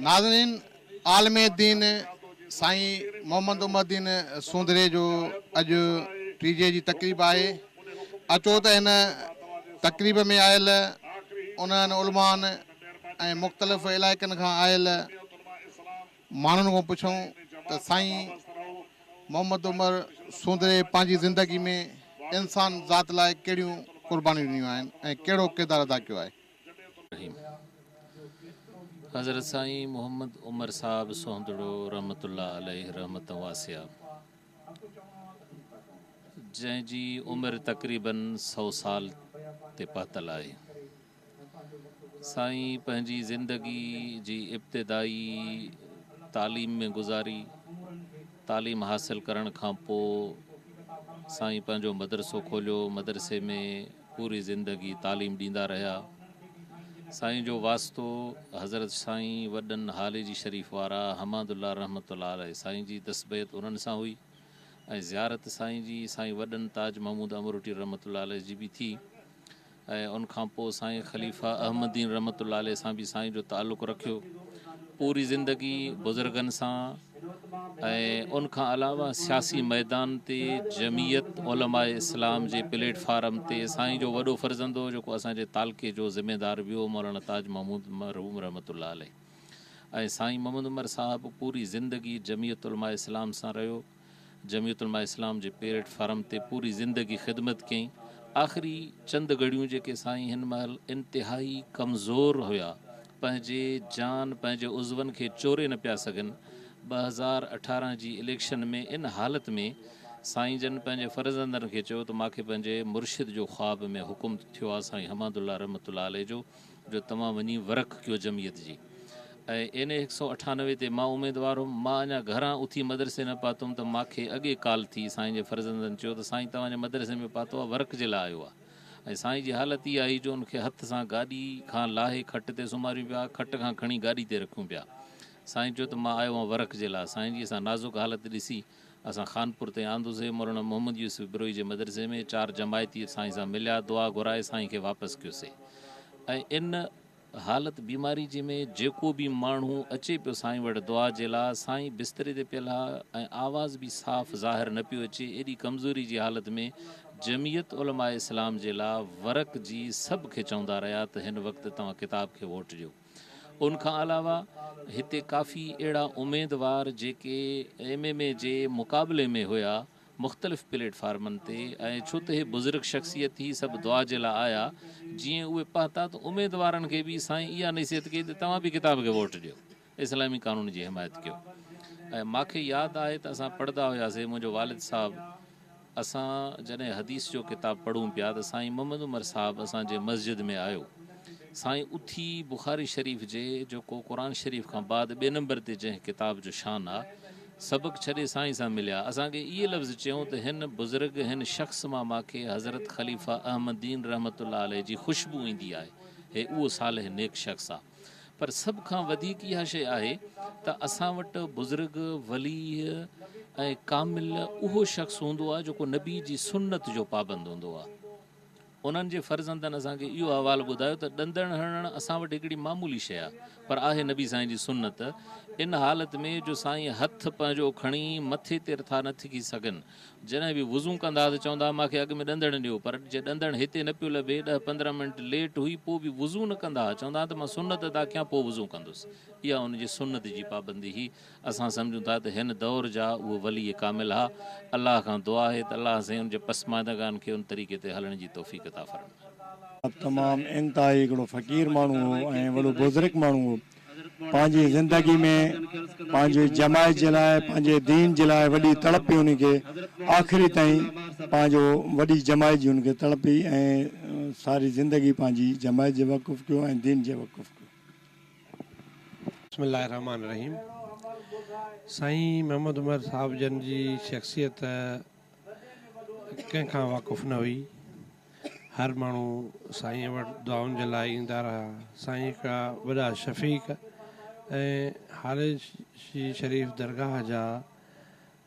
नाज़रीन, आलमे दीन साईं मोहम्मद उमर दीन सूंदरे जो अॼु टीजे जी तक़रीब आहे। अचो त हिन तक़रीब में आयल उन्हनि उलमान ऐं मुख़्तलिफ़ इलाइक़नि खां आयल माण्हुनि खां पुछूं त साईं मोहम्मद उमर सूंदरे पंहिंजी ज़िंदगी में इंसान ज़ात लाइ कहिड़ियूं क़ुर्बानियूं ॾिनियूं आहिनि ऐं कहिड़ो किरदारु अदा कयो आहे। हज़रत साईं मोहम्मद उमर साहब सोहंदड़ो रहमतुल्लाह अलैहि रहमत वासिया, जंहिंजी उमिरि तक़रीबन 100 साल ते पहुतल आहे। साईं पंहिंजी ज़िंदगी जी इब्तिदाई तालीम में गुज़ारी। तालीम हासिल करण खां पोइ साईं पंहिंजो मदरसो खोलियो। मदरसे में पूरी ज़िंदगी तालीम ॾींदा रहिया। साईं जो वास्तो हज़रत साईं वॾनि हाले जी शरीफ़ वारा हमादुल्ला रहमतुल्लाह अलैहि साईं जी तस्बीयत उन्हनि सां हुई ऐं ज़ियारत साईं जी साईं वॾनि ताज महमूद अमरुटी रहमतुल्लाह अलैहि जी बि थी। ऐं उनखां पोइ साईं ख़लीफ़ा अहमदीन रहमतुल्लाह अलैहि सां बि साईं जो ताल्लुक़ु रखियो। पूरी ज़िंदगी बुज़ुर्गनि सां ऐं उनखां अलावा सियासी मैदान ते जमीयत उलमाए इस्लाम जे प्लेटफार्म ते साईं जो वॾो फ़र्ज़ंदो जेको असांजे तालके जो ज़िम्मेदार वियो मौलाना ताज महमूद मरहूम रहमतुल्लाह अलैहि। ऐं साईं मोहम्मद उमर साहब पूरी ज़िंदगी जमीयत उलमाए इस्लाम सां रहियो। जमीयत उलमाए इस्लाम जे प्लेटफार्म ते पूरी ज़िंदगी ख़िदमत कयईं। आख़िरी चंद घड़ियूं जेके साईं हिन महिल इंतिहाई कमज़ोर हुया, पंहिंजे जान पंहिंजे उज़वनि खे चोरे न पिया सघनि। 2018 जी इलेक्शन में इन हालत में साईं जन पंहिंजे फ़र्ज़ंदनि खे चयो त मूंखे पंहिंजे मुर्शिद जो ख़्वाब में हुकुम थियो आहे साईं हमादुल्ला रहमतुल्लाह अलैहि जो तव्हां वञी वर्क कयो जमीयत जी। ऐं इन 198 ते मां उमेदवार हुउमि। मां अञा घरां उथी मदरसे न पातुमि त मूंखे अॻे कॉल थी साईं जे फ़र्ज़ंदनि चयो त साईं तव्हांजे मदरसे में पातो आहे, वर्क जे लाइ आयो आहे। ऐं साईं जी हालत इहा आई जो उनखे हथ सां गाॾी खां लाहे खट ते सुम्हारियूं पिया, खट खां खणी गाॾी ते रखूं पिया। साईं चयो त मां आयो आहियां वर्क जे लाइ। साईं जी असां नाज़ुक हालत ॾिसी असां खानपुर ते आंदोसीं। मौलाना मोहम्मद यूसुफ बिरोई जे मदरसे में 4 जमायती साईं सां मिलिया, दुआ घुराए साईं खे वापसि कयोसीं। ऐं इन हालत बीमारी जे में जेको बि माण्हू अचे पियो साईं वटि दुआ जे लाइ, साईं बिस्तरे ते पियल आहे ऐं आवाज़ बि साफ़ ज़ाहिर न पियो अचे। एॾी कमज़ोरी जी हालत में जमीयत उलमाए इस्लाम जे लाइ वर्क जी सभु खे चवंदा रहिया त हिन वक़्तु तव्हां किताब खे वोट ॾियो। उनखां अलावा हिते काफ़ी अहिड़ा उमेदवार जेके MMA जे मुक़ाबले में हुया मुख़्तलिफ़ प्लेटफार्मनि ते, ऐं छो त हे बुज़ुर्ग शख़्सियत ही सभु दुआ जे लाइ आया, जीअं उहे पहुता त उमेदवारनि खे बि साईं इहा नसीहत कई त तव्हां बि किताब खे वोट ॾियो, इस्लामी कानून जी हिमायत कयो। ऐं मूंखे यादि आहे त असां पढ़ंदा हुआसीं, मुंहिंजो वालिद साहबु, असां जॾहिं हदीस जो किताबु पढ़ूं पिया त साईं मोहम्मद उमर साहबु असांजे मस्जिद में आयो। साईं उथी बुखारी शरीफ़ जे जेको क़ुर शरीफ़ खां बाद 2 नंबर ते जंहिं किताब जो शान आहे, सबक़ु छॾे साईं सां मिलिया। असांखे इहे लफ़्ज़ चयूं त हिन बुज़ुर्ग हिन शख़्स मां मूंखे हज़रत ख़लीफ़ा अहमदीन रहमतुल्लाह अलैहि जी ख़ुशबू ईंदी आहे। हे उहो सालिह नेक शख़्स आहे। पर सभ खां वधीक इहा शइ आहे त असां वटि बुज़ुर्ग वली ऐं कामिल उहो शख़्स हूंदो आहे जेको नबी जी सुन्नत जो पाबंद हूंदो आहे। उन्हनि जे फ़र्ज़ंदनि असांखे इहो अहवालु ॿुधायो त ॾंदड़ हणणु असां वटि हिकिड़ी मामूली शइ आहे, पर आहे नबी साईं जी सुन्नत। इन हालत में जो साईं हथु पंहिंजो खणी मथे ते था न थी सघनि, जॾहिं बि वुज़ू कंदा त चवंदा मूंखे अॻु में ॾंदड़ ॾियो, पर जे ॾंदड़ हिते न पियो लभे, 10-15 मिंट लेट हुई, पोइ बि वुज़ू न कंदा, चवंदा त मां सुन्नत अदा कयां पोइ वुज़ू कंदुसि। इहा उनजी सुन्नत जी पाबंदी ही। असां सम्झूं था त हिन दौर जा उहो वली कामिल हा। अलाह खां दुआ आहे त अलाह साईं उनजे पसमानदगान खे उन तरीक़े ते हलण जी तौफ़ीक़ अता फ़रमाए। तमामु इंतिहाई हिकिड़ो फ़क़ीर माण्हू हो ऐं वॾो बुज़ुर्ग माण्हू हो। पंहिंजी ज़िंदगी में पंहिंजे जमायत जे लाइ, पंहिंजे दीन जे लाइ वॾी तड़प हुई उनखे, आख़िरी ताईं पंहिंजो वॾी जमायत जी उनखे तड़प हुई ऐं सारी ज़िंदगी पंहिंजी जमायत जे वक़ुफ़ कयो ऐं दीन जे वक़ुफ़ कयो। बिस्मिल्लाह रहमान रहीम। साईं मोहम्मद उमर साहब जन जी शख़्सियत कंहिंखां वाक़ुफ़ न हुई। हर माण्हू साईं वटि दुआउनि जे लाइ ईंदा रहा। साईं का वॾा शफ़ीक़ ऐं हारिशी शरीफ़ दरगाह जा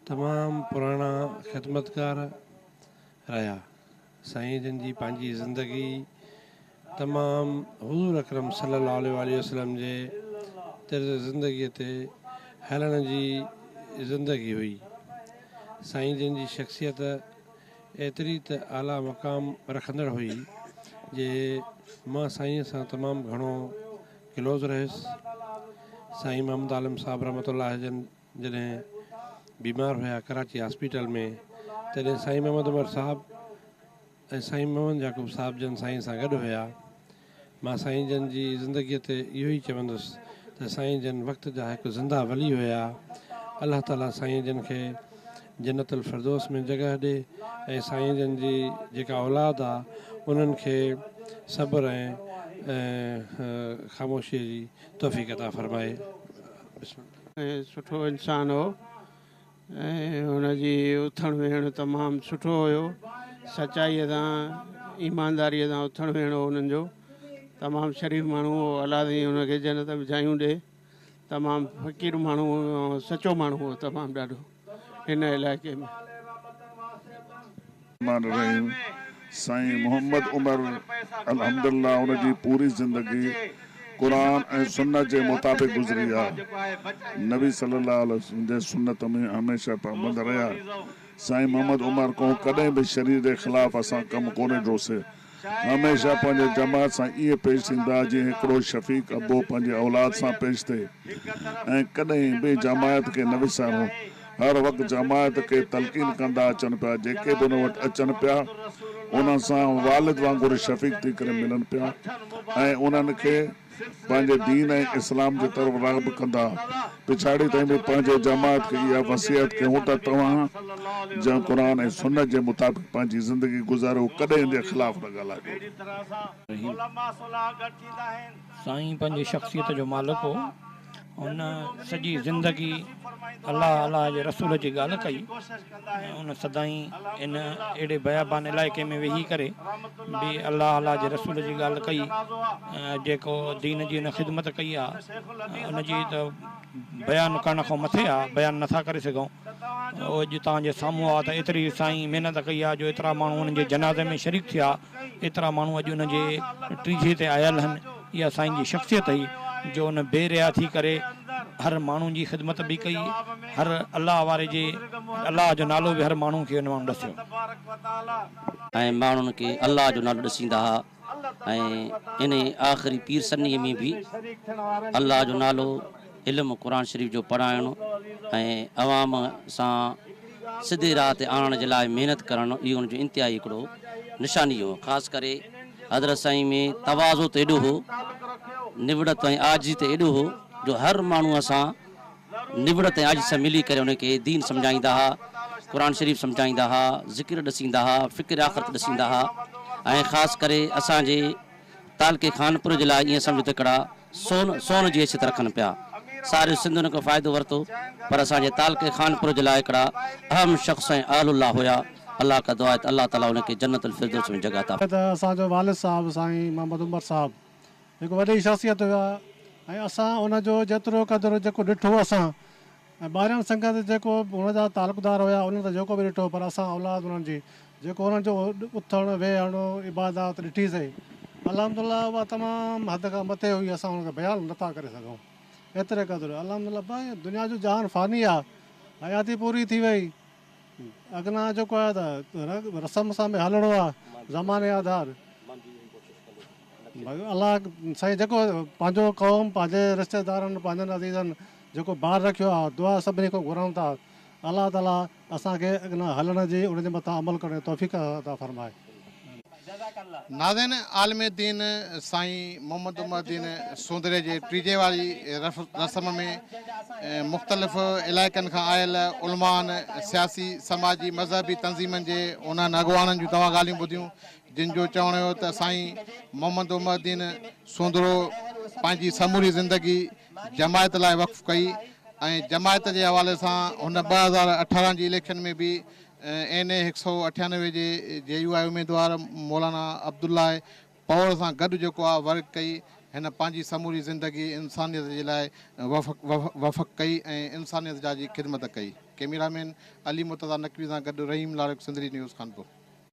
तमामु पुराणा ख़िदमतकार रहिया। साईं जन जी पंहिंजी ज़िंदगी तमामु हुज़ूर अकरम सल्लल्लाहु अलैहि वसल्लम जे तर्ज़ ज़िंदगीअ ते हलण जी ज़िंदगी हुई। साईं जन जी शख़्सियत एतिरी त आला मक़ाम रखंदड़ हुई जे मां साईं सां तमामु घणो क्लोज़ रहियुसि। साईं मोहम्मद आलम साहब रहमतुल्लाह जन जॾहिं बीमार हुया कराची हॉस्पिटल में, तॾहिं साईं मोहम्मद उमर साहब ऐं साईं मोहम्मद याकूब साहब जन साईं सां गॾु हुया। मां साईं जन जी ज़िंदगीअ ते इहो ई चवंदुसि त साईं जन वक़्त जा हिकु ज़िंदा वली हुया। अलाह ताला साईं जन खे जन्नतुल फिरदौस में जॻह ॾे ऐं साईं जन जी जेका औलाद आहे उन्हनि खे सब्र ऐं ख़ामोशीअ जी तौफ़ीक़ अता फरमाए। ऐं सुठो इंसानु हो ऐं हुनजी उथण वेहण तमामु सुठो हुयो। सचाईअ सां ईमानदारीअ सां उथण वेहण हुननि जो तमामु शरीफ़ माण्हू हो। अलाह ताईं हुनखे जन्नत विझायूं ॾे। तमामु फ़क़ीर माण्हू हो, सचो माण्हू हो तमामु ॾाढो हिन इलाइक़े में। साईं मोहम्मद उमर अल्हम्दुलिल्लाह उनजी पूरी ज़िंदगी क़ुरान ऐं सुन्नत जे मुताबिक़ गुज़री आहे। नबी सल्लल्लाहु अलैहि वसल्लम जे सुन्नत में हमेशह पाबंद रहिया। साईं मोहम्मद उमर को कॾहिं बि शरीर जे ख़िलाफ़ असां कमु कोन ॾिठोसीं। हमेशह पंहिंजे जमात सां ईअं पेश थींदा जीअं हिकिड़ो शफ़ीक़ अबो पंहिंजे औलाद सां पेश थिए ऐं कॾहिं बि जमायत खे न विसारो। हर वक़्तु जमायत खे तलक़ीन कंदा अचनि पिया। जेके बि हुन वटि अचनि पिया उन्हनि सां वालिद वांगुरु शफ़ीक़ थी करे मिलनि पिया ऐं उन्हनि खे पंहिंजे दीन ऐं इस्लाम जे तरफ़ राग़िब कंदा। पिछाड़ी ताईं बि पंहिंजे जमात खे इहा वसियत कयूं त तव्हां जंहिं क़ुरान ऐं सुन्नत जे मुताबिक़ पंहिंजी ज़िंदगी गुज़ारियो, कॾहिं इन जे ख़िलाफ़ न ॻाल्हायो। साईं पंहिंजी शख़्सियत जो मालिक हो। हुन सॼी ज़िंदगी अलाह जे रसूल जी ॻाल्हि कई ऐं उन सदाईं इन अहिड़े बयाबान इलाइक़े में वेही करे बि अलाह जे रसूल जी ॻाल्हि कई। जेको दीन जी हुन ख़िदमत कई आहे उनजी त बयानु करण खां मथे आहे, बयानु नथा करे सघूं। अॼु तव्हांजे साम्हूं आहे त एतिरी साईं महिनत कई आहे जो एतिरा माण्हू हुननि जे जनाज़े में शरीक थिया, एतिरा माण्हू अॼु हुनजे टीजे ते आयल आहिनि। इहा साईं जी शख़्सियत हुई जो हुन बेरिया थी करे हर माण्हू जी ख़िदमत बि कई। हर अलाह वारे जे अलाह जो नालो बि हर माण्हू खे हुन माण्हू ॾसियो ऐं माण्हुनि खे अलाह जो नालो ॾसींदा हुआ। ऐं इन आख़िरी पीर सन्नीअ में बि अलाह जो नालो, इल्मु क़ुरान शरीफ़ जो पढ़ाइणु ऐं अवाम सां सिधे राह ते आणण जे लाइ महिनत करणु, इहो हुनजो इंतिहाई हिकिड़ो निशानी हो। ख़ासि करे हज़रत साईं में तवाज़ो त एॾो हो, निबड़त ऐं आजी त एॾो हो जो हर माण्हूअ सां निबड़त ऐं आजी सां मिली करे उनखे दीन सम्झाईंदा हुआ, क़ुरान शरीफ़ सम्झाईंदा हुआ, ज़िक्र ॾसींदा हुआ, फ़िक्र आख़िरत ॾसींदा हुआ। ऐं ख़ासि करे असांजे तालके खानपुर जे लाइ ईअं सम्झो त हिकिड़ा सोन जी हैसियत रखनि पिया। सारे सिंध हुन खां फ़ाइदो वरितो, पर असांजे तालके खानपुर जे लाइ हिकिड़ा अहम शख़्स ऐं आलुल्लाह हुया। अलाह का दुआ आहे त अलाह ताला हुनखे जन्नतुल फिरदौस में जॻह अता। असांजो वालिद साहिबु साईं मोहम्मद उमर साहिबु हिकु वॾी शख़्सियत हुआ ऐं असां उनजो जेतिरो क़दुरु जेको ॾिठो असां ऐं ॿाहिरियां संगत जेको हुनजा तालुकदार हुया उन्हनि त जेको बि ॾिठो, पर असां औलाद उन्हनि जी जेको उन्हनि जो उथणु वेहणु इबादत ॾिठीसीं अल्हम्दुलिल्लाह उहा तमामु हद खां मथे हुई। असां हुनखे बयानु नथा करे सघूं एतिरे क़दुरु। अल्हम्दुलिल्लाह भाई दुनिया जो जहान फ़ानी आहे, हयाती पूरी थी वई। अॻियां जेको आहे त रस्म सां बि हलणो आहे ज़माने आधार। अलाह साईं जेको पंहिंजो क़ौम पंहिंजे रिश्तेदारनि पंहिंजनि अज़ीज़नि जेको ॿार रखियो आहे, दुआ सभिनी खां घुरऊं था अलाह ताला असांखे अॻियां हलण जी उनजे मथां अमल करण जी तौफ़ीक़ अता फरमाए। नाज़रीन, आलम दीन साईं मोहम्मद उमर दीन सूंदरे जे टीजे वारी रस्म में मुख़्तलिफ़ इलाइक़नि खां आयल उलमान, सियासी, समाजी, मज़हबी तंज़ीमनि जे उन्हनि अॻुवाननि जूं तव्हां ॻाल्हियूं ॿुधियूं जिन जो चवणु हुयो त साईं मोहम्मद उमर दीन सूंदरो पंहिंजी समूरी ज़िंदगी जमायत लाइ वक़्फ़ कई ऐं जमायत जे हवाले सां हुन 2018 जी इलेक्शन में बि NA 198 जे JUI उम्मीदवार मौलाना अब्दुल्ला पौर सां गॾु जेको आहे वर्क कई हिन पंहिंजी समूरी ज़िंदगी इंसानियत जे लाइ वफ़क़ कई ऐं इंसानियत जा जी ख़िदमत कई। कैमरामैन अली मुर्तज़ा नक़वी सां गॾु रहीम लाड़क, सिंधरी न्यूज़, कानपुर।